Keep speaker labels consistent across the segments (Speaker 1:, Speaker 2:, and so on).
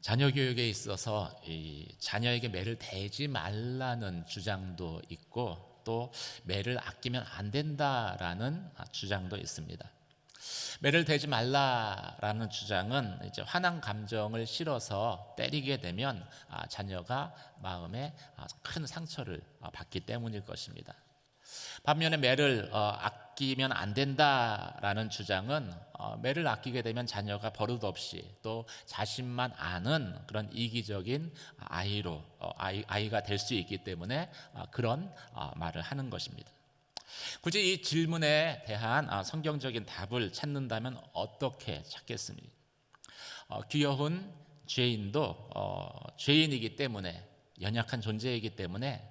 Speaker 1: 자녀 교육에 있어서 이 자녀에게 매를 대지 말라는 주장도 있고, 또 매를 아끼면 안 된다라는 주장도 있습니다. 매를 대지 말라라는 주장은 이제 화난 감정을 실어서 때리게 되면 자녀가 마음에 큰 상처를 받기 때문일 것입니다. 반면에 매를 아끼면 안 된다라는 주장은 매를 아끼게 되면 자녀가 버릇없이 또 자신만 아는 그런 이기적인 아이가 될 수 있기 때문에 그런 말을 하는 것입니다. 굳이 이 질문에 대한 성경적인 답을 찾는다면 어떻게 찾겠습니까? 귀여운 죄인도 죄인이기 때문에, 연약한 존재이기 때문에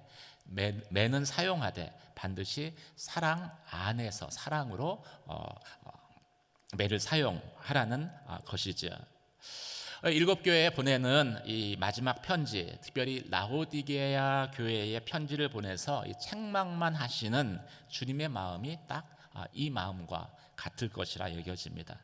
Speaker 1: 매는 사용하되 반드시 사랑 안에서 사랑으로 매를 사용하라는 것이죠. 일곱 교회에 보내는 이 마지막 편지, 특별히 라오디게아 교회에 편지를 보내서 이 책망만 하시는 주님의 마음이 딱 이 마음과 같을 것이라 여겨집니다.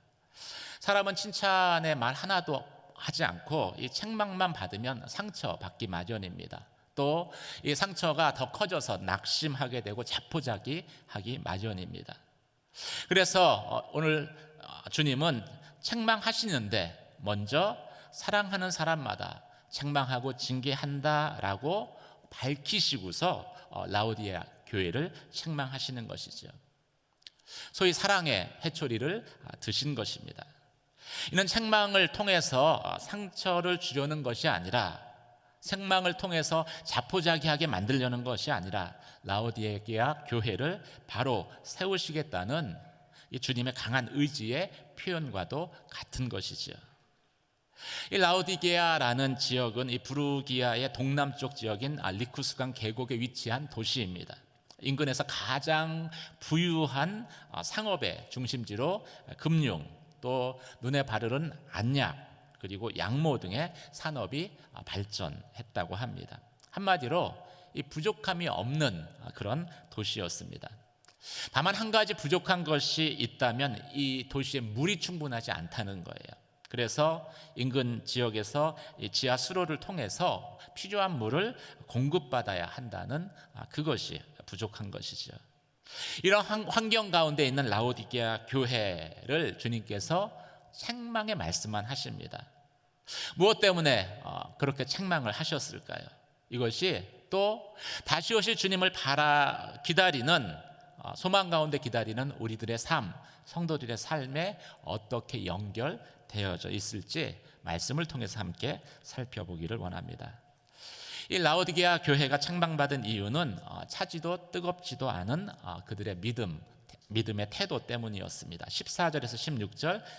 Speaker 1: 사람은 칭찬의 말 하나도 하지 않고 이 책망만 받으면 상처받기 마련입니다. 또 이 상처가 더 커져서 낙심하게 되고 자포자기하기 마련입니다. 그래서 오늘 주님은 책망하시는데 먼저 사랑하는 사람마다 책망하고 징계한다라고 밝히시고서 라오디게아 교회를 책망하시는 것이죠. 소위 사랑의 회초리를 드신 것입니다. 이는 책망을 통해서 상처를 주려는 것이 아니라, 책망을 통해서 자포자기하게 만들려는 것이 아니라 라오디게아 교회를 바로 세우시겠다는 이 주님의 강한 의지의 표현과도 같은 것이지요. 이 라오디게아라는 지역은 이 부르기아의 동남쪽 지역인 리쿠스강 계곡에 위치한 도시입니다. 인근에서 가장 부유한 상업의 중심지로 금융, 또 눈에 바르는 안약, 그리고 양모 등의 산업이 발전했다고 합니다. 한마디로 이 부족함이 없는 그런 도시였습니다. 다만 한 가지 부족한 것이 있다면 이 도시에 물이 충분하지 않다는 거예요. 그래서 인근 지역에서 지하 수로를 통해서 필요한 물을 공급받아야 한다는 그것이 부족한 것이죠. 이런 환경 가운데 있는 라오디게아 교회를 주님께서 책망의 말씀만 하십니다. 무엇 때문에 그렇게 책망을 하셨을까요? 이것이 또 다시 오실 주님을 기다리는 소망 가운데 기다리는 우리들의 삶, 성도들의 삶에 어떻게 연결되어져 있을지 말씀을 통해서 함께 살펴보기를 원합니다. 이 라오디게아 교회가 책망받은 이유는 차지도 뜨겁지도 않은 그들의 믿음의 태도 때문이었습니다. 14절에서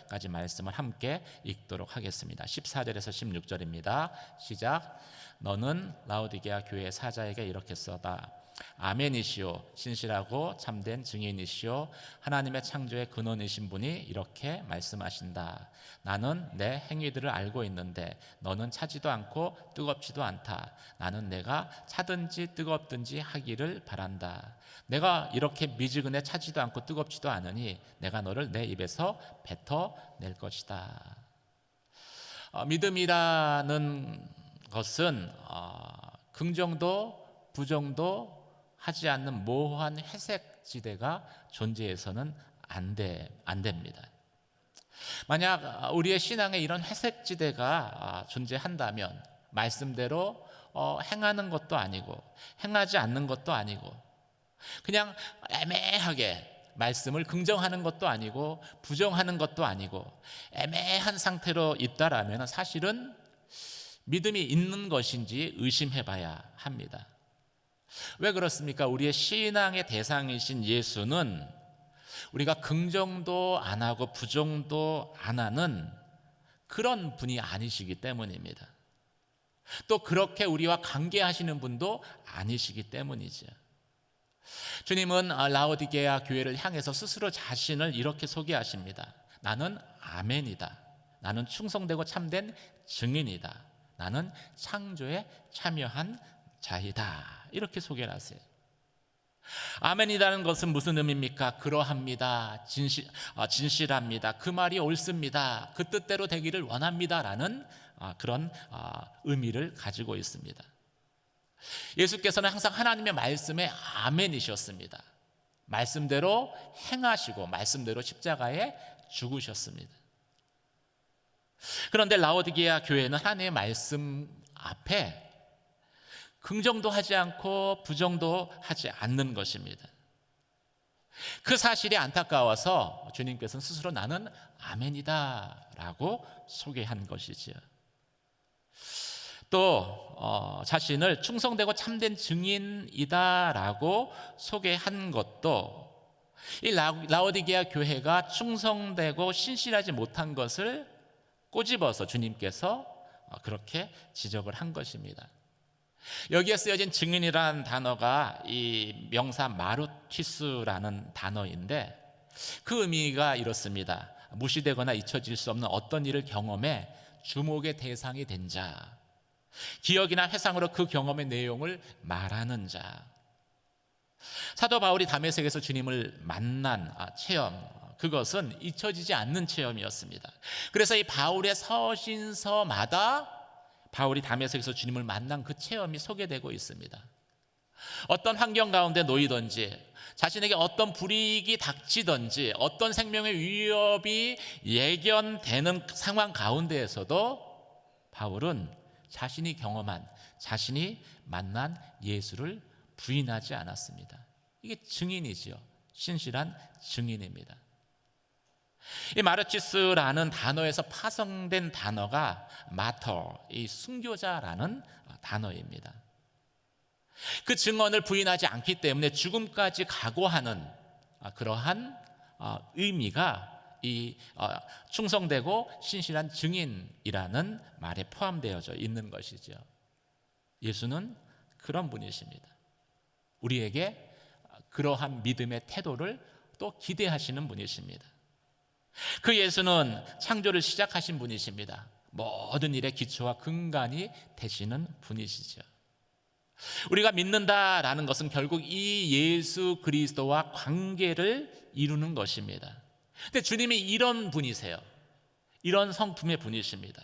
Speaker 1: 16절까지 말씀을 함께 읽도록 하겠습니다. 14절에서 16절입니다. 시작. 너는 라오디게아 교회 사자에게 이렇게 써다. 아멘이시오, 신실하고 참된 증인이시오, 하나님의 창조의 근원이신 분이 이렇게 말씀하신다. 나는 내 행위들을 알고 있는데 너는 차지도 않고 뜨겁지도 않다. 나는 내가 차든지 뜨겁든지 하기를 바란다. 내가 이렇게 미지근해 차지도 않고 뜨겁지도 않으니 내가 너를 내 입에서 뱉어낼 것이다. 믿음이라는 것은 긍정도 부정도 하지 않는 모호한 회색 지대가 존재해서는 안 됩니다. 만약 우리의 신앙에 이런 회색 지대가 존재한다면 말씀대로 행하는 것도 아니고 행하지 않는 것도 아니고 그냥 애매하게 말씀을 긍정하는 것도 아니고 부정하는 것도 아니고 애매한 상태로 있다라면 사실은 믿음이 있는 것인지 의심해 봐야 합니다. 왜 그렇습니까? 우리의 신앙의 대상이신 예수는 우리가 긍정도 안 하고 부정도 안 하는 그런 분이 아니시기 때문입니다. 또 그렇게 우리와 관계하시는 분도 아니시기 때문이죠. 주님은 라오디게아 교회를 향해서 스스로 자신을 이렇게 소개하십니다. 나는 아멘이다. 나는 충성되고 참된 증인이다. 나는 창조에 참여한 자이다. 이렇게 소개를 하세요. 아멘이라는 것은 무슨 의미입니까? 그러합니다. 진실합니다. 그 말이 옳습니다. 그 뜻대로 되기를 원합니다라는 그런 의미를 가지고 있습니다. 예수께서는 항상 하나님의 말씀에 아멘이셨습니다. 말씀대로 행하시고 말씀대로 십자가에 죽으셨습니다. 그런데 라오디게아 교회는 하나님의 말씀 앞에 긍정도 하지 않고 부정도 하지 않는 것입니다. 그 사실이 안타까워서 주님께서는 스스로 나는 아멘이다 라고 소개한 것이지요. 또 자신을 충성되고 참된 증인이다 라고 소개한 것도 이 라오디게아 교회가 충성되고 신실하지 못한 것을 꼬집어서 주님께서 그렇게 지적을 한 것입니다. 여기에 쓰여진 증인이라는 단어가 이 명사 마루티스라는 단어인데 그 의미가 이렇습니다. 무시되거나 잊혀질 수 없는 어떤 일을 경험해 주목의 대상이 된 자, 기억이나 회상으로 그 경험의 내용을 말하는 자. 사도 바울이 다메섹에서 주님을 만난 체험, 그것은 잊혀지지 않는 체험이었습니다. 그래서 이 바울의 서신서마다 바울이 다메섹에서 주님을 만난 그 체험이 소개되고 있습니다. 어떤 환경 가운데 놓이든지, 자신에게 어떤 불이익이 닥치든지, 어떤 생명의 위협이 예견되는 상황 가운데에서도 바울은 자신이 경험한, 자신이 만난 예수를 부인하지 않았습니다. 이게 증인이지요. 신실한 증인입니다. 이 마르티스라는 단어에서 파생된 단어가 마터, 이 순교자라는 단어입니다. 그 증언을 부인하지 않기 때문에 죽음까지 각오하는 그러한 의미가 이 충성되고 신실한 증인이라는 말에 포함되어져 있는 것이죠. 예수는 그런 분이십니다. 우리에게 그러한 믿음의 태도를 또 기대하시는 분이십니다. 그 예수는 창조를 시작하신 분이십니다. 모든 일의 기초와 근간이 되시는 분이시죠. 우리가 믿는다라는 것은 결국 이 예수 그리스도와 관계를 이루는 것입니다. 근데 주님이 이런 분이세요. 이런 성품의 분이십니다.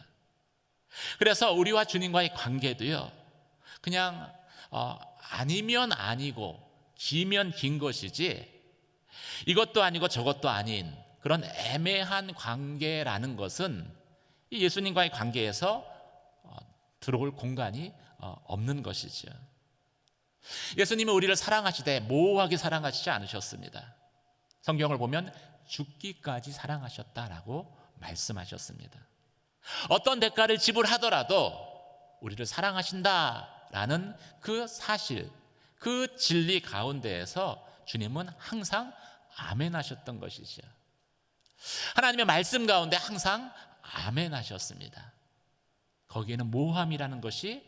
Speaker 1: 그래서 우리와 주님과의 관계도요, 그냥 아니면 아니고 기면 긴 것이지 이것도 아니고 저것도 아닌 그런 애매한 관계라는 것은 이 예수님과의 관계에서 들어올 공간이 없는 것이죠. 예수님은 우리를 사랑하시되 모호하게 사랑하시지 않으셨습니다. 성경을 보면 죽기까지 사랑하셨다라고 말씀하셨습니다. 어떤 대가를 지불하더라도 우리를 사랑하신다라는 그 사실, 그 진리 가운데에서 주님은 항상 아멘하셨던 것이죠. 하나님의 말씀 가운데 항상 아멘하셨습니다. 거기에는 모함이라는 것이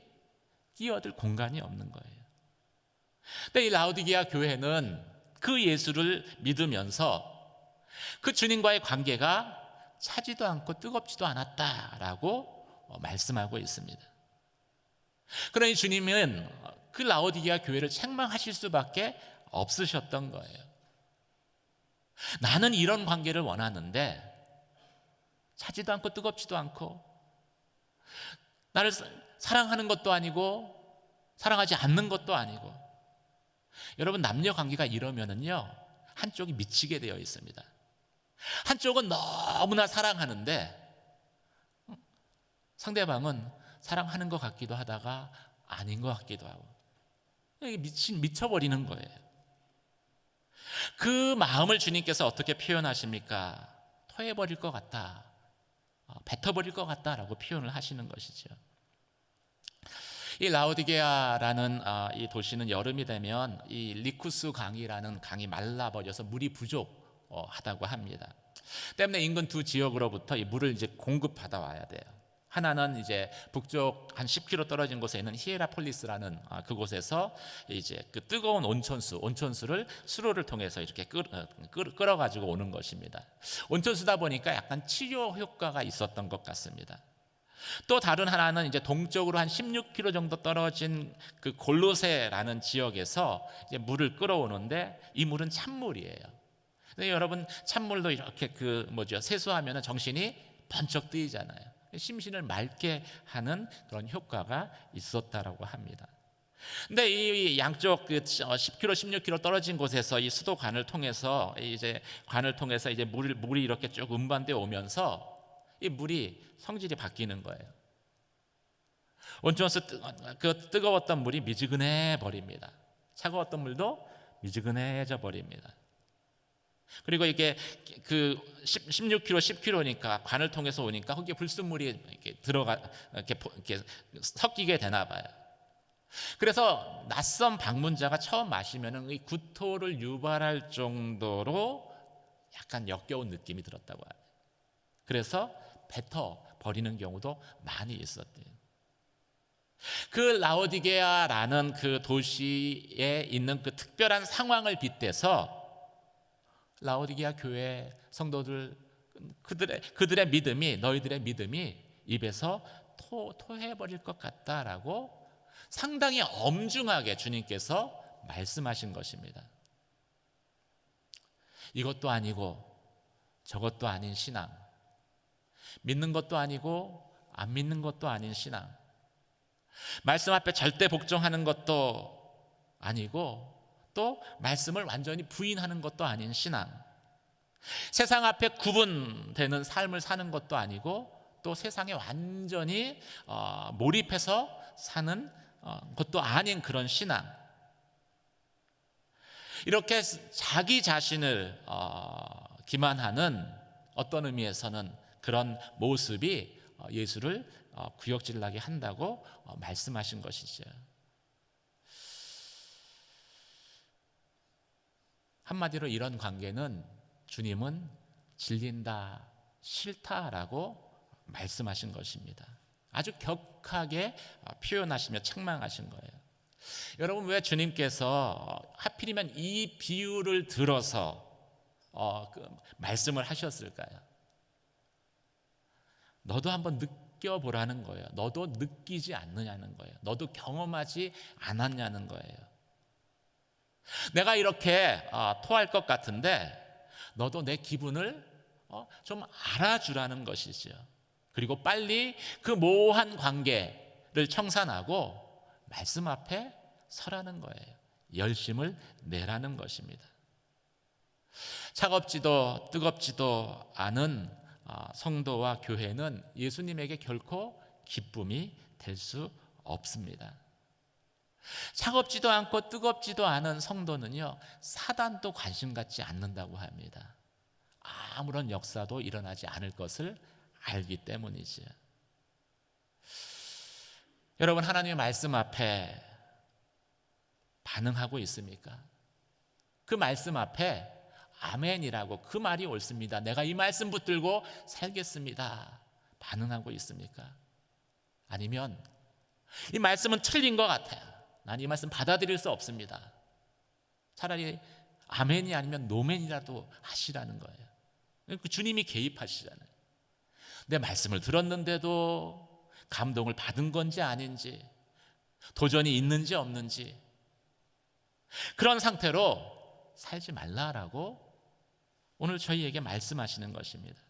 Speaker 1: 끼어들 공간이 없는 거예요. 근데 이 라오디게아 교회는 그 예수를 믿으면서 그 주님과의 관계가 차지도 않고 뜨겁지도 않았다라고 말씀하고 있습니다. 그러니 주님은 그 라오디게아 교회를 책망하실 수밖에 없으셨던 거예요. 나는 이런 관계를 원하는데 차지도 않고 뜨겁지도 않고 나를 사랑하는 것도 아니고 사랑하지 않는 것도 아니고. 여러분, 남녀 관계가 이러면은요, 한쪽이 미치게 되어 있습니다. 한쪽은 너무나 사랑하는데 상대방은 사랑하는 것 같기도 하다가 아닌 것 같기도 하고, 이게 미쳐버리는 거예요. 그 마음을 주님께서 어떻게 표현하십니까? 토해버릴 것 같다, 뱉어버릴 것 같다라고 표현을 하시는 것이죠. 이 라오디게아라는 이 도시는 여름이 되면 이 리쿠스 강이라는 강이 말라버려서 물이 부족하다고 합니다. 때문에 인근 두 지역으로부터 이 물을 이제 공급받아 와야 돼요. 하나는 이제 북쪽 한 10km 떨어진 곳에 있는 히에라폴리스라는 그곳에서 이제 그 뜨거운 온천수를 수로를 통해서 이렇게 끌어가지고 오는 것입니다. 온천수다 보니까 약간 치료 효과가 있었던 것 같습니다. 또 다른 하나는 이제 동쪽으로 한 16km 정도 떨어진 그 골로새라는 지역에서 이제 물을 끌어오는데 이 물은 찬물이에요. 근데 여러분 찬물도 이렇게 세수하면 정신이 번쩍 뜨이잖아요. 심신을 맑게 하는 그런 효과가 있었다라고 합니다. 근데 이 양쪽 10km, 16km 떨어진 곳에서 이 수도관을 통해서 이제 물이 이렇게 쭉 운반되어 오면서 이 물이 성질이 바뀌는 거예요. 온천수 그 뜨거웠던 물이 미지근해 버립니다. 차가웠던 물도 미지근해져 버립니다. 그리고 이게 그 16km, 10km니까 관을 통해서 오니까 거기에 불순물이 이렇게 이렇게 섞이게 되나 봐요. 그래서 낯선 방문자가 처음 마시면은 이 구토를 유발할 정도로 약간 역겨운 느낌이 들었다고 해요. 그래서 뱉어 버리는 경우도 많이 있었대요. 그 라오디게아라는 그 도시에 있는 그 특별한 상황을 빗대서 라오디게아 교회 성도들 그들의 믿음이 너희들의 믿음이 입에서 토해버릴 것 같다라고 상당히 엄중하게 주님께서 말씀하신 것입니다. 이것도 아니고 저것도 아닌 신앙, 믿는 것도 아니고 안 믿는 것도 아닌 신앙, 말씀 앞에 절대 복종하는 것도 아니고 또 말씀을 완전히 부인하는 것도 아닌 신앙, 세상 앞에 구분되는 삶을 사는 것도 아니고 또 세상에 완전히 몰입해서 사는 것도 아닌 그런 신앙, 이렇게 자기 자신을 기만하는 어떤 의미에서는 그런 모습이 예수를 구역질나게 한다고 말씀하신 것이죠. 한마디로 이런 관계는 주님은 질린다, 싫다라고 말씀하신 것입니다. 아주 격하게 표현하시며 책망하신 거예요. 여러분, 왜 주님께서 하필이면 이 비유를 들어서 말씀을 하셨을까요? 너도 한번 느껴보라는 거예요. 너도 느끼지 않느냐는 거예요. 너도 경험하지 않았냐는 거예요. 내가 이렇게 토할 것 같은데 너도 내 기분을 좀 알아주라는 것이죠. 그리고 빨리 그 모호한 관계를 청산하고 말씀 앞에 서라는 거예요. 열심을 내라는 것입니다. 차갑지도 뜨겁지도 않은 성도와 교회는 예수님에게 결코 기쁨이 될 수 없습니다. 차갑지도 않고 뜨겁지도 않은 성도는요, 사단도 관심 갖지 않는다고 합니다. 아무런 역사도 일어나지 않을 것을 알기 때문이죠. 여러분, 하나님의 말씀 앞에 반응하고 있습니까? 그 말씀 앞에 아멘이라고 그 말이 옳습니다, 내가 이 말씀 붙들고 살겠습니다, 반응하고 있습니까? 아니면 이 말씀은 틀린 것 같아요, 난 이 말씀 받아들일 수 없습니다, 차라리 아멘이 아니면 노멘이라도 하시라는 거예요. 주님이 개입하시잖아요. 내 말씀을 들었는데도 감동을 받은 건지 아닌지, 도전이 있는지 없는지, 그런 상태로 살지 말라라고 오늘 저희에게 말씀하시는 것입니다.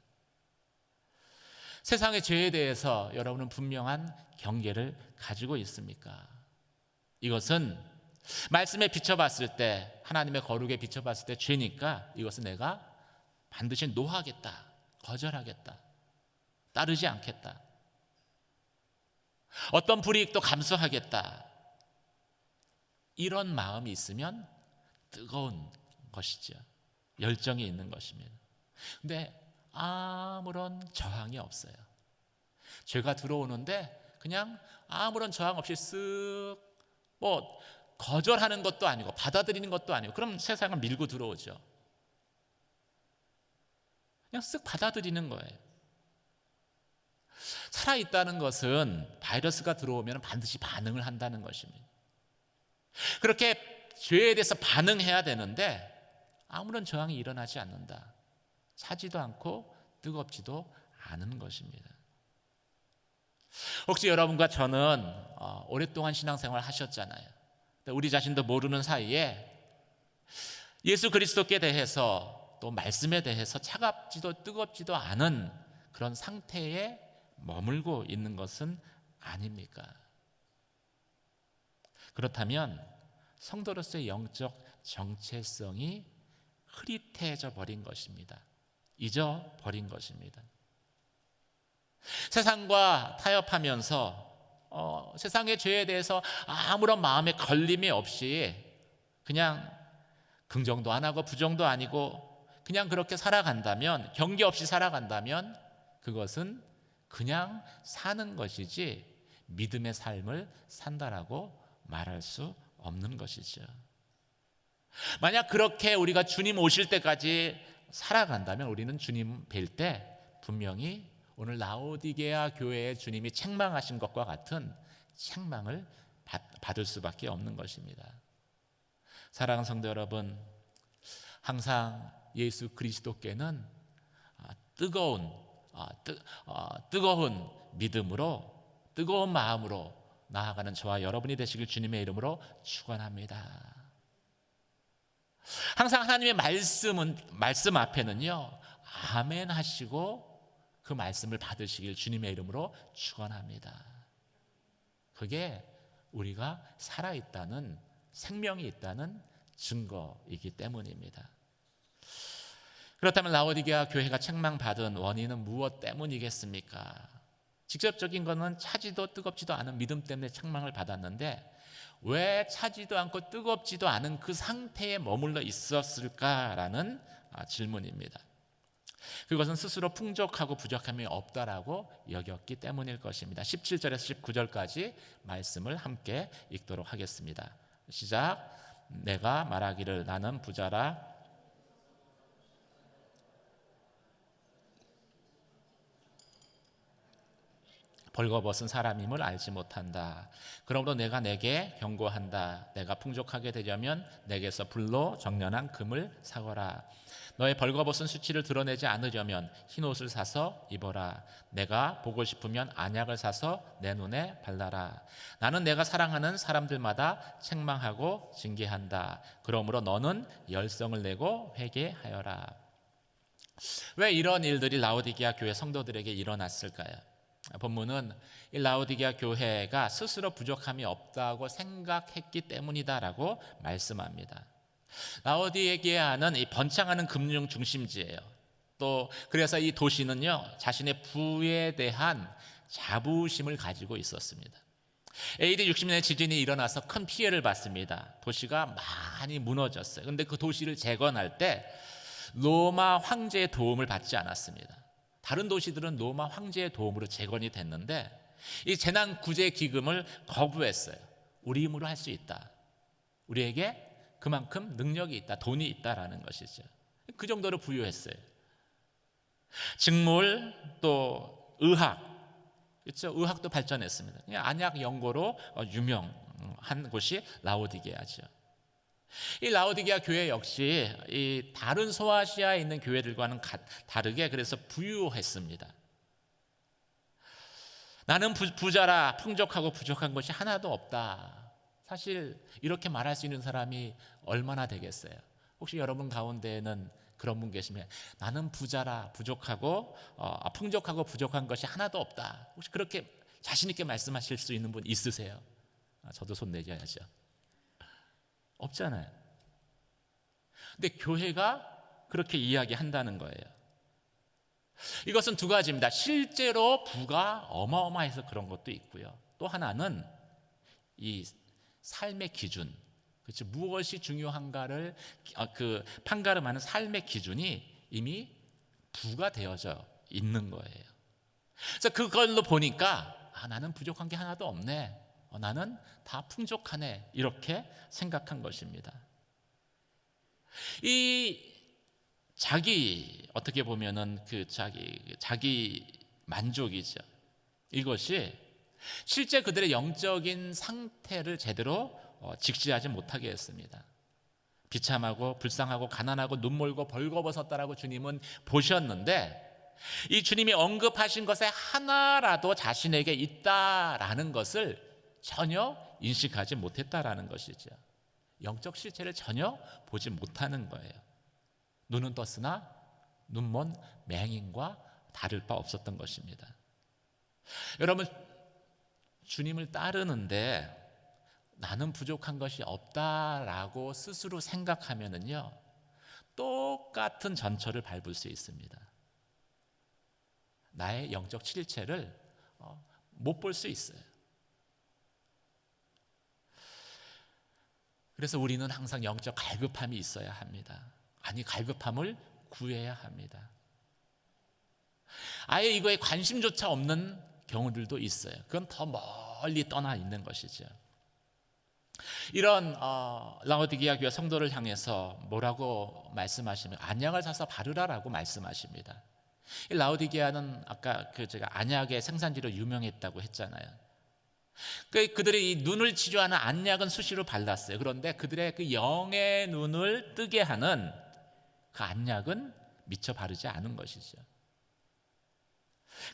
Speaker 1: 세상의 죄에 대해서 여러분은 분명한 경계를 가지고 있습니까? 이것은 말씀에 비춰봤을 때, 하나님의 거룩에 비춰봤을 때 죄니까 이것은 내가 반드시 노하겠다, 거절하겠다, 따르지 않겠다, 어떤 불이익도 감수하겠다, 이런 마음이 있으면 뜨거운 것이죠. 열정이 있는 것입니다. 근데 아무런 저항이 없어요. 죄가 들어오는데 그냥 아무런 저항 없이 쓱 거절하는 것도 아니고 받아들이는 것도 아니고, 그럼 세상을 밀고 들어오죠. 그냥 쓱 받아들이는 거예요. 살아있다는 것은 바이러스가 들어오면 반드시 반응을 한다는 것입니다. 그렇게 죄에 대해서 반응해야 되는데 아무런 저항이 일어나지 않는다, 차지도 않고 뜨겁지도 않은 것입니다. 혹시 여러분과 저는 오랫동안 신앙생활 하셨잖아요. 우리 자신도 모르는 사이에 예수 그리스도께 대해서 또 말씀에 대해서 차갑지도 뜨겁지도 않은 그런 상태에 머물고 있는 것은 아닙니까? 그렇다면 성도로서의 영적 정체성이 흐릿해져 버린 것입니다. 잊어버린 것입니다. 세상과 타협하면서 세상의 죄에 대해서 아무런 마음에 걸림이 없이 그냥 긍정도 안 하고 부정도 아니고 그냥 그렇게 살아간다면, 경계 없이 살아간다면 그것은 그냥 사는 것이지 믿음의 삶을 산다라고 말할 수 없는 것이죠. 만약 그렇게 우리가 주님 오실 때까지 살아간다면 우리는 주님 뵐 때 분명히 오늘 라오디게아 교회에 주님이 책망하신 것과 같은 책망을 받을 수밖에 없는 것입니다. 사랑하는 성도 여러분, 항상 예수 그리스도께는 뜨거운 믿음으로, 뜨거운 마음으로 나아가는 저와 여러분이 되시길 주님의 이름으로 축원합니다. 항상 하나님의 말씀 앞에는요, 아멘 하시고 그 말씀을 받으시길 주님의 이름으로 축원합니다. 그게 우리가 살아있다는, 생명이 있다는 증거이기 때문입니다. 그렇다면 라오디게아 교회가 책망받은 원인은 무엇 때문이겠습니까? 직접적인 것은 차지도 뜨겁지도 않은 믿음 때문에 책망을 받았는데 왜 차지도 않고 뜨겁지도 않은 그 상태에 머물러 있었을까라는 질문입니다. 그것은 스스로 풍족하고 부족함이 없다라고 여겼기 때문일 것입니다. 17절에서 19절까지 말씀을 함께 읽도록 하겠습니다. 시작. 내가 말하기를 나는 부자라 벌거벗은 사람임을 알지 못한다. 그러므로 내가 내게 경고한다. 내가 풍족하게 되려면 내게서 불로 정련한 금을 사거라. 너의 벌거벗은 수치를 드러내지 않으려면 흰옷을 사서 입어라. 내가 보고 싶으면 안약을 사서 내 눈에 발라라. 나는 내가 사랑하는 사람들마다 책망하고 징계한다. 그러므로 너는 열성을 내고 회개하여라. 왜 이런 일들이 라오디게아 교회 성도들에게 일어났을까요? 본문은 이 라오디게아 교회가 스스로 부족함이 없다고 생각했기 때문이다라고 말씀합니다. 라오디게아는 이 번창하는 금융 중심지예요. 또 그래서 이 도시는요, 자신의 부에 대한 자부심을 가지고 있었습니다. AD 60년에 지진이 일어나서 큰 피해를 받습니다. 도시가 많이 무너졌어요. 그런데 그 도시를 재건할 때 로마 황제의 도움을 받지 않았습니다. 다른 도시들은 로마 황제의 도움으로 재건이 됐는데 이 재난 구제 기금을 거부했어요. 우리 힘으로 할 수 있다. 우리에게 그만큼 능력이 있다, 돈이 있다라는 것이죠. 그 정도로 부유했어요. 직물 또 의학, 그렇죠? 의학도 발전했습니다. 안약 연고로 유명한 곳이 라오디게아죠. 이 라오디게아 교회 역시 이 다른 소아시아에 있는 교회들과는 다르게 그래서 부유했습니다. 나는 부자라 풍족하고 부족한 것이 하나도 없다. 사실 이렇게 말할 수 있는 사람이 얼마나 되겠어요? 혹시 여러분 가운데에는 그런 분 계시면 나는 부자라 부족하고 풍족하고 부족한 것이 하나도 없다. 혹시 그렇게 자신 있게 말씀하실 수 있는 분 있으세요? 저도 손 내줘야죠. 없잖아요. 근데 교회가 그렇게 이야기한다는 거예요. 이것은 두 가지입니다. 실제로 부가 어마어마해서 그런 것도 있고요. 또 하나는 이 삶의 기준, 그렇죠? 무엇이 중요한가를 판가름하는 삶의 기준이 이미 부가 되어져 있는 거예요. 그래서 그걸로 보니까 나는 부족한 게 하나도 없네. 나는 다 풍족하네. 이렇게 생각한 것입니다. 이 어떻게 보면은 자기 만족이죠. 이것이 실제 그들의 영적인 상태를 제대로 직시하지 못하게 했습니다. 비참하고 불쌍하고 가난하고 눈 멀고 벌거벗었다라고 주님은 보셨는데 이 주님이 언급하신 것에 하나라도 자신에게 있다라는 것을 전혀 인식하지 못했다라는 것이죠. 영적 실체를 전혀 보지 못하는 거예요. 눈은 떴으나 눈먼 맹인과 다를 바 없었던 것입니다. 여러분, 주님을 따르는데 나는 부족한 것이 없다라고 스스로 생각하면은요, 똑같은 전철을 밟을 수 있습니다. 나의 영적 실체를 못 볼 수 있어요. 그래서 우리는 항상 영적 갈급함이 있어야 합니다. 아니, 갈급함을 구해야 합니다. 아예 이거에 관심조차 없는 경우들도 있어요. 그건 더 멀리 떠나 있는 것이죠. 이런 라오디게아 교회 성도를 향해서 뭐라고 말씀하시면 안약을 사서 바르라라고 말씀하십니다. 라오디게아는 아까 제가 안약의 생산지로 유명했다고 했잖아요. 그들이 이 눈을 치료하는 안약은 수시로 발랐어요. 그런데 그들의 그 영의 눈을 뜨게 하는 그 안약은 미처 바르지 않은 것이죠.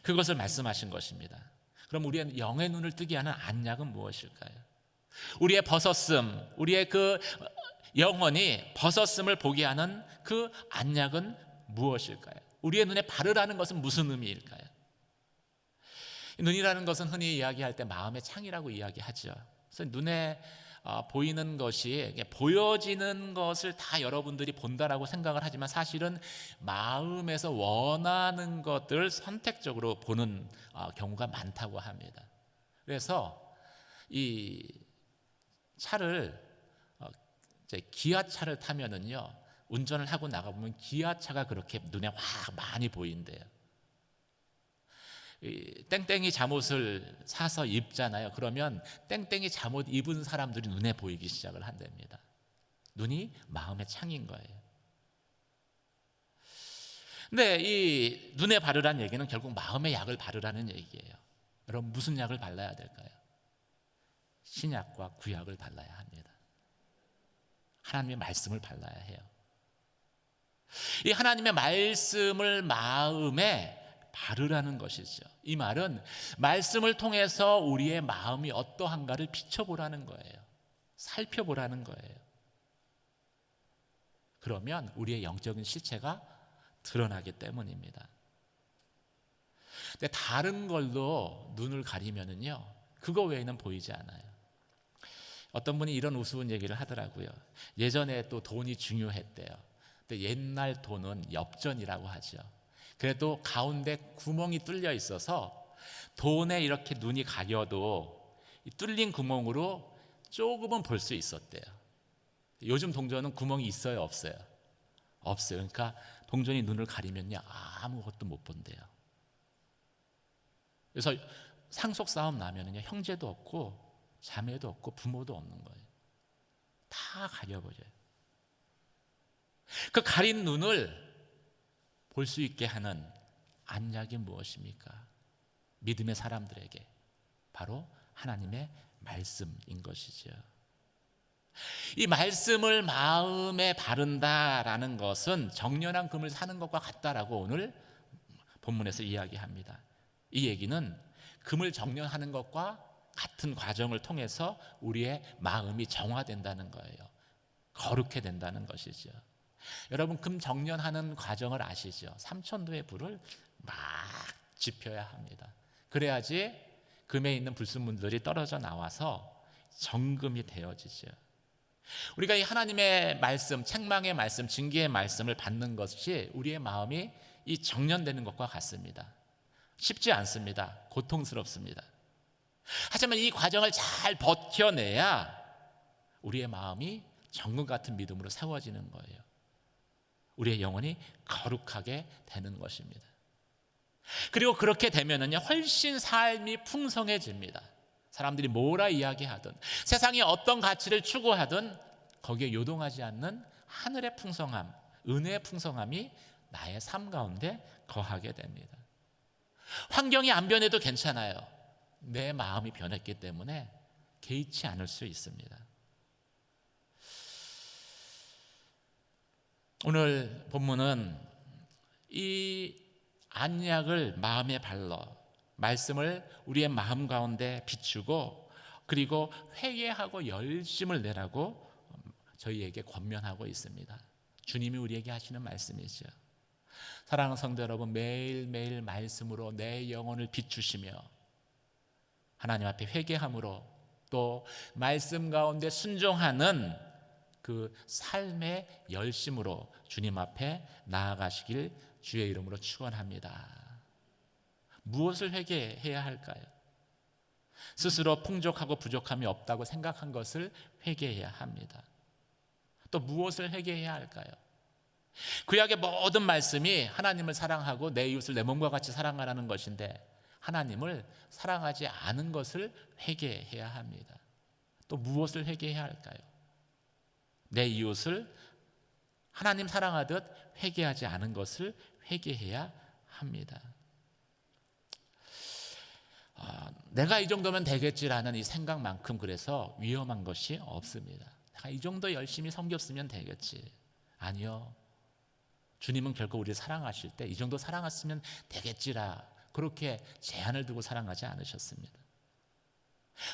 Speaker 1: 그것을 말씀하신 것입니다. 그럼 우리의 영의 눈을 뜨게 하는 안약은 무엇일까요? 우리의 벗었음, 우리의 그 영혼이 벗었음을 보게 하는 그 안약은 무엇일까요? 우리의 눈에 바르라는 것은 무슨 의미일까요? 눈이라는 것은 흔히 이야기할 때 마음의 창이라고 이야기하죠. 그래서 눈에 보이는 것이, 보여지는 것을 다 여러분들이 본다라고 생각을 하지만 사실은 마음에서 원하는 것들을 선택적으로 보는 경우가 많다고 합니다. 그래서 이 차를 이제 기아차를 타면은요, 운전을 하고 나가보면 기아차가 그렇게 눈에 확 많이 보인대요. 땡땡이 잠옷을 사서 입잖아요. 그러면 땡땡이 잠옷 입은 사람들이 눈에 보이기 시작을 한답니다. 눈이 마음의 창인 거예요. 근데 이 눈에 바르라는 얘기는 결국 마음의 약을 바르라는 얘기예요. 여러분, 무슨 약을 발라야 될까요? 신약과 구약을 발라야 합니다. 하나님의 말씀을 발라야 해요. 이 하나님의 말씀을 마음에 바르라는 것이죠. 이 말은 말씀을 통해서 우리의 마음이 어떠한가를 비춰보라는 거예요. 살펴보라는 거예요. 그러면 우리의 영적인 실체가 드러나기 때문입니다. 근데 다른 걸로 눈을 가리면은요, 그거 외에는 보이지 않아요. 어떤 분이 이런 우스운 얘기를 하더라고요. 예전에 또 돈이 중요했대요. 근데 옛날 돈은 엽전이라고 하죠. 그래도 가운데 구멍이 뚫려 있어서 돈에 이렇게 눈이 가려도 이 뚫린 구멍으로 조금은 볼 수 있었대요. 요즘 동전은 구멍이 있어요, 없어요? 없어요. 그러니까 동전이 눈을 가리면요, 아무것도 못 본대요. 그래서 상속 싸움 나면은요, 형제도 없고 자매도 없고 부모도 없는 거예요. 다 가려버려요. 그 가린 눈을 볼 수 있게 하는 안약이 무엇입니까? 믿음의 사람들에게 바로 하나님의 말씀인 것이죠. 이 말씀을 마음에 바른다라는 것은 정련한 금을 사는 것과 같다라고 오늘 본문에서 이야기합니다. 이 얘기는 금을 정련하는 것과 같은 과정을 통해서 우리의 마음이 정화된다는 거예요. 거룩해 된다는 것이죠. 여러분, 금 정련하는 과정을 아시죠? 3000도의 불을 막 지펴야 합니다. 그래야지 금에 있는 불순물들이 떨어져 나와서 정금이 되어지죠. 우리가 이 하나님의 말씀, 책망의 말씀, 징계의 말씀을 받는 것이 우리의 마음이 이 정련되는 것과 같습니다. 쉽지 않습니다. 고통스럽습니다. 하지만 이 과정을 잘 버텨내야 우리의 마음이 정금 같은 믿음으로 세워지는 거예요. 우리의 영혼이 거룩하게 되는 것입니다. 그리고 그렇게 되면은요, 훨씬 삶이 풍성해집니다. 사람들이 뭐라 이야기하든 세상이 어떤 가치를 추구하든 거기에 요동하지 않는 하늘의 풍성함, 은혜의 풍성함이 나의 삶 가운데 거하게 됩니다. 환경이 안 변해도 괜찮아요. 내 마음이 변했기 때문에 개의치 않을 수 있습니다. 오늘 본문은 이 안약을 마음에 발라 말씀을 우리의 마음 가운데 비추고 그리고 회개하고 열심을 내라고 저희에게 권면하고 있습니다. 주님이 우리에게 하시는 말씀이죠. 사랑하는 성도 여러분, 매일매일 말씀으로 내 영혼을 비추시며 하나님 앞에 회개함으로 또 말씀 가운데 순종하는 그 삶의 열심으로 주님 앞에 나아가시길 주의 이름으로 축원합니다. 무엇을 회개해야 할까요? 스스로 풍족하고 부족함이 없다고 생각한 것을 회개해야 합니다. 또 무엇을 회개해야 할까요? 구약의 모든 말씀이 하나님을 사랑하고 내 이웃을 내 몸과 같이 사랑하라는 것인데 하나님을 사랑하지 않은 것을 회개해야 합니다. 또 무엇을 회개해야 할까요? 내 이웃을 하나님 사랑하듯 회개하지 않은 것을 회개해야 합니다. 내가 이 정도면 되겠지라는 이 생각만큼 그래서 위험한 것이 없습니다. 내가 이 정도 열심히 섬겼으면 되겠지. 아니요. 주님은 결코 우리를 사랑하실 때 이 정도 사랑했으면 되겠지라 그렇게 제한을 두고 사랑하지 않으셨습니다.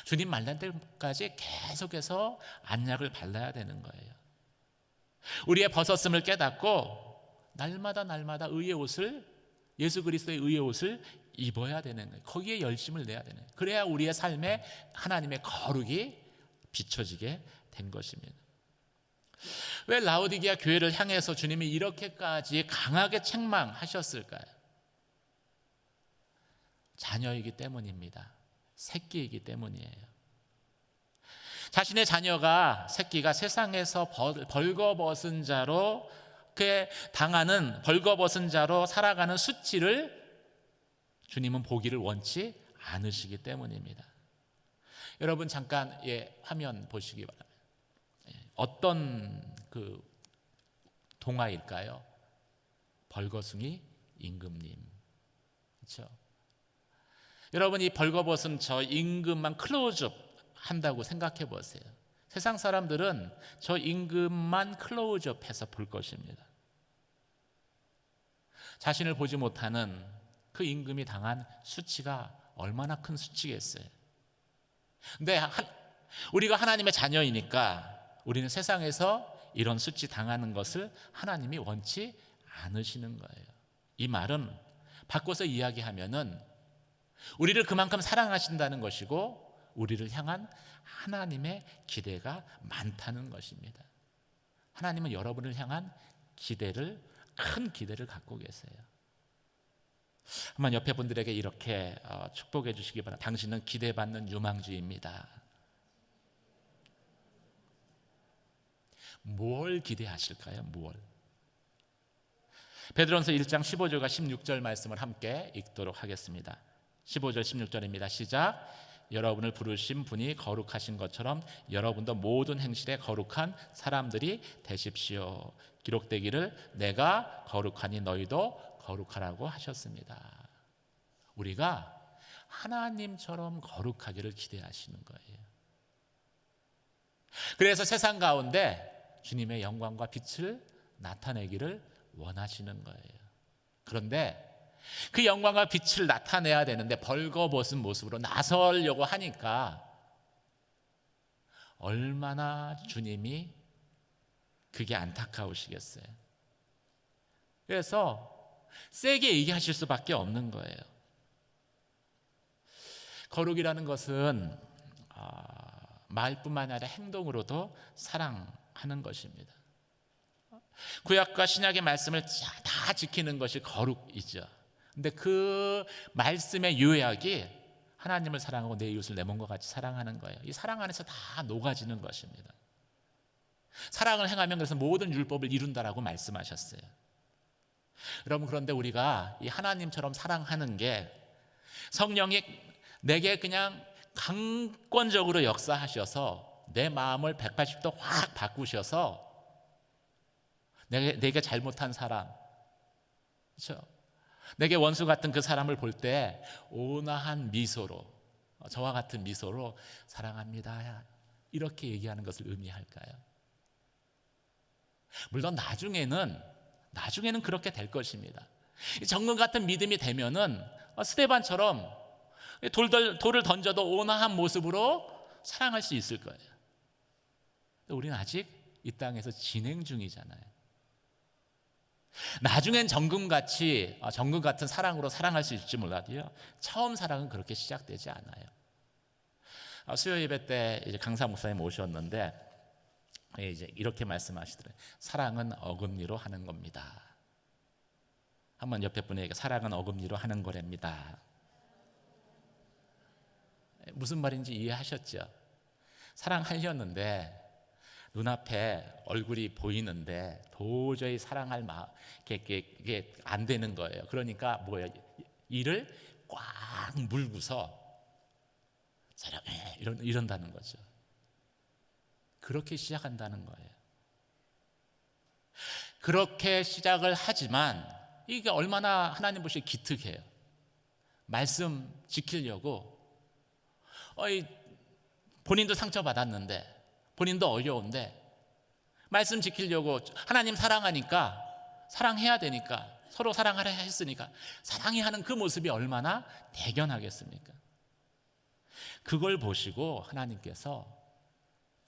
Speaker 1: 주님 만날 때까지 계속해서 안약을 발라야 되는 거예요. 우리의 벗었음을 깨닫고 날마다 의의 옷을, 예수 그리스도의 의의 옷을 입어야 되는 거예요. 거기에 열심을 내야 되는 거예요. 그래야 우리의 삶에 하나님의 거룩이 비춰지게 된 것입니다. 왜 라오디게아 교회를 향해서 주님이 이렇게까지 강하게 책망하셨을까요? 자녀이기 때문입니다. 새끼이기 때문이에요. 자신의 새끼가 세상에서 벌거벗은 자로 당하는 벌거벗은 자로 살아가는 수치를 주님은 보기를 원치 않으시기 때문입니다. 여러분 잠깐 화면 보시기 바랍니다. 어떤 그 동화일까요? 벌거숭이 임금님. 그렇죠? 여러분 이 벌거벗은 저 임금만 클로즈업 한다고 생각해 보세요. 세상 사람들은 저 임금만 클로즈업해서 볼 것입니다. 자신을 보지 못하는 그 임금이 당한 수치가 얼마나 큰 수치겠어요. 근데 우리가 하나님의 자녀이니까 우리는 세상에서 이런 수치 당하는 것을 하나님이 원치 않으시는 거예요. 이 말은 바꿔서 이야기하면은 우리를 그만큼 사랑하신다는 것이고 우리를 향한 하나님의 기대가 많다는 것입니다. 하나님은 여러분을 향한 큰 기대를 갖고 계세요. 한번 옆에 분들에게 이렇게 축복해 주시기 바랍니다. 당신은 기대받는 유망주입니다. 뭘 기대하실까요? 뭘? 베드로전서 1장 15절과 16절 말씀을 함께 읽도록 하겠습니다. 15절 16절입니다. 시작. 여러분을 부르신 분이 거룩하신 것처럼 여러분도 모든 행실에 거룩한 사람들이 되십시오. 기록되기를 내가 거룩하니 너희도 거룩하라고 하셨습니다. 우리가 하나님처럼 거룩하기를 기대하시는 거예요. 그래서 세상 가운데 주님의 영광과 빛을 나타내기를 원하시는 거예요. 그런데 그 영광과 빛을 나타내야 되는데 벌거벗은 모습으로 나서려고 하니까 얼마나 주님이 그게 안타까우시겠어요. 그래서 세게 얘기하실 수밖에 없는 거예요. 거룩이라는 것은 말뿐만 아니라 행동으로도 사랑하는 것입니다. 구약과 신약의 말씀을 다 지키는 것이 거룩이죠. 근데 그 말씀의 요약이 하나님을 사랑하고 내 이웃을 내 몸과 같이 사랑하는 거예요. 이 사랑 안에서 다 녹아지는 것입니다. 사랑을 행하면 그래서 모든 율법을 이룬다라고 말씀하셨어요. 여러분 그런데 우리가 이 하나님처럼 사랑하는 게 성령이 내게 그냥 강권적으로 역사하셔서 내 마음을 180도 확 바꾸셔서 내게 잘못한 사람, 그렇죠? 내게 원수 같은 그 사람을 볼 때 온화한 미소로, 저와 같은 미소로 사랑합니다 이렇게 얘기하는 것을 의미할까요? 물론 나중에는 그렇게 될 것입니다. 정금 같은 믿음이 되면은 스데반처럼 돌을 던져도 온화한 모습으로 사랑할 수 있을 거예요. 우리는 아직 이 땅에서 진행 중이잖아요. 나중엔 정금 같은 사랑으로 사랑할 수 있을지 몰라도요, 처음 사랑은 그렇게 시작되지 않아요. 수요 예배 때 이제 강사 목사님 오셨는데 이제 이렇게 말씀하시더래요. 사랑은 어금니로 하는 겁니다. 한번 옆에 분에게 사랑은 어금니로 하는 거랍니다. 무슨 말인지 이해하셨죠? 사랑하려는데 눈앞에 얼굴이 보이는데 도저히 사랑할 마음 이게 안 되는 거예요. 그러니까 뭐예요? 이를 꽉 물고서 사랑해 이런다는 거죠. 그렇게 시작한다는 거예요. 그렇게 시작을 하지만 이게 얼마나 하나님 보시기에 기특해요. 말씀 지키려고 본인도 상처받았는데, 본인도 어려운데 말씀 지키려고, 하나님 사랑하니까, 사랑해야 되니까, 서로 사랑하려 했으니까 사랑해 하는 그 모습이 얼마나 대견하겠습니까? 그걸 보시고 하나님께서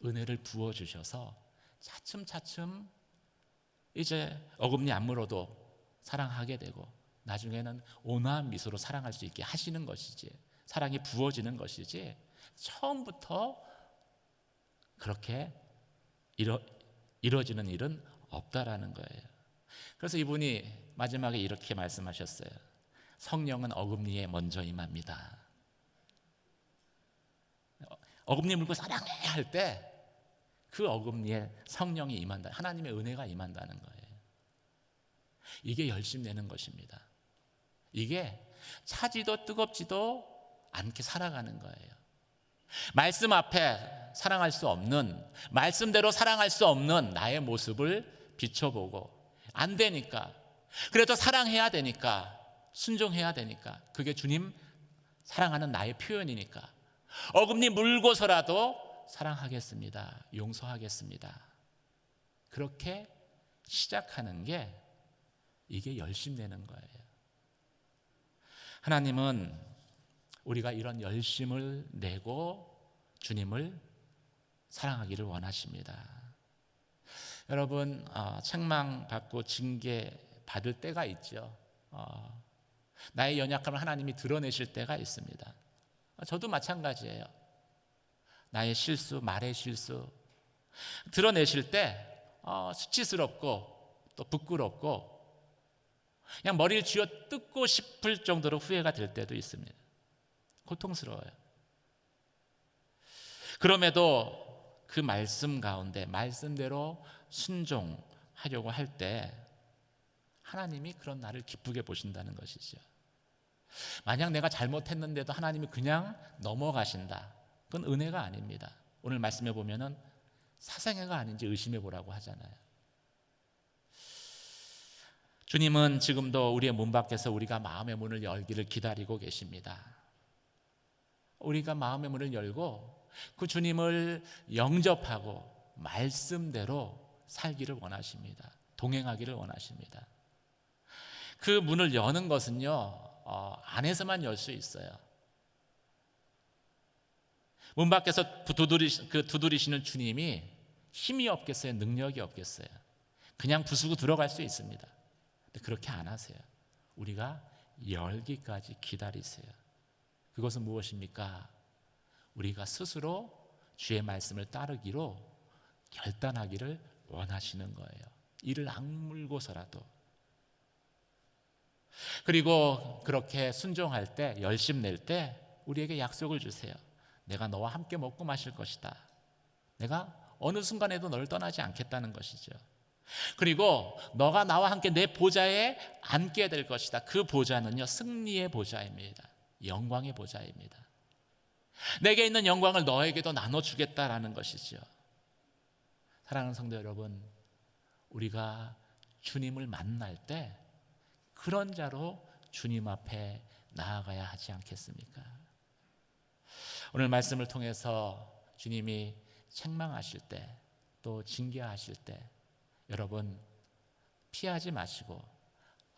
Speaker 1: 은혜를 부어주셔서 차츰차츰 이제 어금니 안 물어도 사랑하게 되고, 나중에는 온화한 미소로 사랑할 수 있게 하시는 것이지, 사랑이 부어지는 것이지, 처음부터 그렇게 이루어지는 일은 없다라는 거예요. 그래서 이분이 마지막에 이렇게 말씀하셨어요. 성령은 어금니에 먼저 임합니다. 어금니 물고 사랑해 할 때 그 어금니에 성령이 임한다, 하나님의 은혜가 임한다는 거예요. 이게 열심 내는 것입니다. 이게 차지도 뜨겁지도 않게 살아가는 거예요. 말씀 앞에 사랑할 수 없는, 말씀대로 사랑할 수 없는 나의 모습을 비춰보고, 안 되니까, 그래도 사랑해야 되니까, 순종해야 되니까, 그게 주님 사랑하는 나의 표현이니까 어금니 물고서라도 사랑하겠습니다, 용서하겠습니다, 그렇게 시작하는 게 이게 열심 내는 거예요. 하나님은 우리가 이런 열심을 내고 주님을 사랑하기를 원하십니다. 여러분, 책망받고 징계 받을 때가 있죠. 나의 연약함을 하나님이 드러내실 때가 있습니다. 저도 마찬가지예요. 나의 실수, 말의 실수 드러내실 때 수치스럽고 또 부끄럽고 그냥 머리를 쥐어 뜯고 싶을 정도로 후회가 될 때도 있습니다. 고통스러워요. 그럼에도 그 말씀 가운데 말씀대로 순종하려고 할 때 하나님이 그런 나를 기쁘게 보신다는 것이죠. 만약 내가 잘못했는데도 하나님이 그냥 넘어가신다, 그건 은혜가 아닙니다. 오늘 말씀해 보면은 사생애가 아닌지 의심해 보라고 하잖아요. 주님은 지금도 우리의 문 밖에서 우리가 마음의 문을 열기를 기다리고 계십니다. 우리가 마음의 문을 열고 그 주님을 영접하고 말씀대로 살기를 원하십니다. 동행하기를 원하십니다. 그 문을 여는 것은요, 안에서만 열 수 있어요. 문 밖에서 두드리시는 주님이 힘이 없겠어요? 능력이 없겠어요? 그냥 부수고 들어갈 수 있습니다. 근데 그렇게 안 하세요. 우리가 열기까지 기다리세요. 그것은 무엇입니까? 우리가 스스로 주의 말씀을 따르기로 결단하기를 원하시는 거예요. 이를 악물고서라도. 그리고 그렇게 순종할 때, 열심 낼 때 우리에게 약속을 주세요. 내가 너와 함께 먹고 마실 것이다. 내가 어느 순간에도 너를 떠나지 않겠다는 것이죠. 그리고 너가 나와 함께 내 보좌에 앉게 될 것이다. 그 보좌는요, 승리의 보좌입니다. 영광의 보좌입니다. 내게 있는 영광을 너에게도 나눠주겠다라는 것이죠. 사랑하는 성도 여러분, 우리가 주님을 만날 때 그런 자로 주님 앞에 나아가야 하지 않겠습니까? 오늘 말씀을 통해서 주님이 책망하실 때, 또 징계하실 때 여러분 피하지 마시고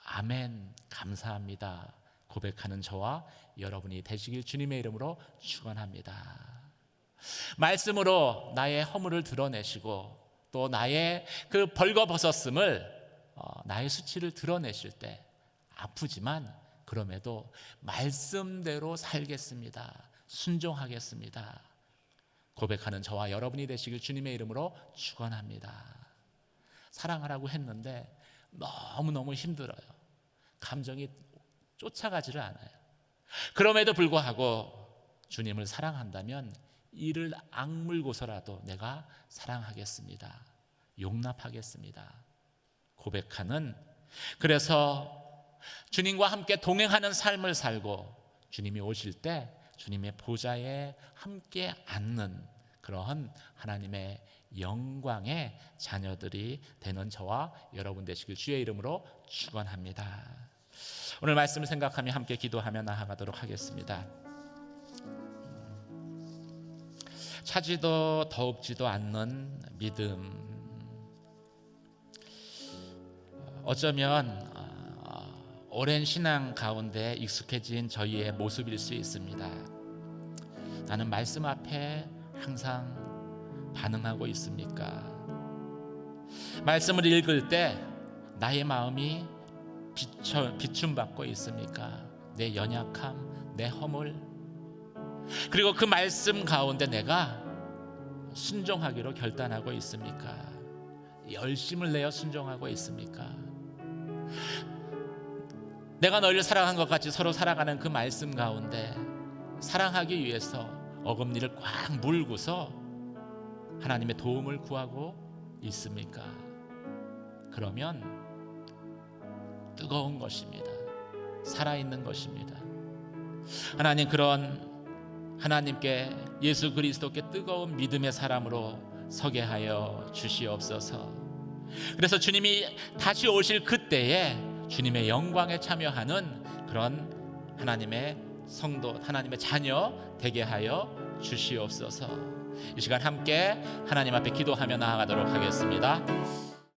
Speaker 1: 아멘, 감사합니다 고백하는 저와 여러분이 되시길 주님의 이름으로 축원합니다. 말씀으로 나의 허물을 드러내시고 또 나의 그 벌거벗었음을 나의 수치를 드러내실 때 아프지만 그럼에도 말씀대로 살겠습니다, 순종하겠습니다 고백하는 저와 여러분이 되시길 주님의 이름으로 축원합니다. 사랑하라고 했는데 너무너무 힘들어요. 감정이 쫓아가지를 않아요. 그럼에도 불구하고 주님을 사랑한다면 이를 악물고서라도 내가 사랑하겠습니다, 용납하겠습니다 고백하는, 그래서 주님과 함께 동행하는 삶을 살고 주님이 오실 때 주님의 보좌에 함께 앉는 그러한 하나님의 영광의 자녀들이 되는 저와 여러분 되시길 주의 이름으로 축원합니다. 오늘 말씀을 생각하며 함께 기도하며 나아가도록 하겠습니다. 차지도 더욱지도 않는 믿음, 어쩌면 오랜 신앙 가운데 익숙해진 저희의 모습일 수 있습니다. 나는 말씀 앞에 항상 반응하고 있습니까? 말씀을 읽을 때 나의 마음이 비춤받고 있습니까? 내 연약함, 내 허물, 그리고 그 말씀 가운데 내가 순종하기로 결단하고 있습니까? 열심을 내어 순종하고 있습니까? 내가 너희를 사랑한 것 같이 서로 살아가는 그 말씀 가운데 사랑하기 위해서 어금니를 꽉 물고서 하나님의 도움을 구하고 있습니까? 그러면 뜨거운 것입니다. 살아있는 것입니다. 하나님, 그런 하나님께, 예수 그리스도께 뜨거운 믿음의 사람으로 서게 하여 주시옵소서. 그래서 주님이 다시 오실 그때에 주님의 영광에 참여하는 그런 하나님의 성도, 하나님의 자녀 되게 하여 주시옵소서. 이 시간 함께 하나님 앞에 기도하며 나아가도록 하겠습니다.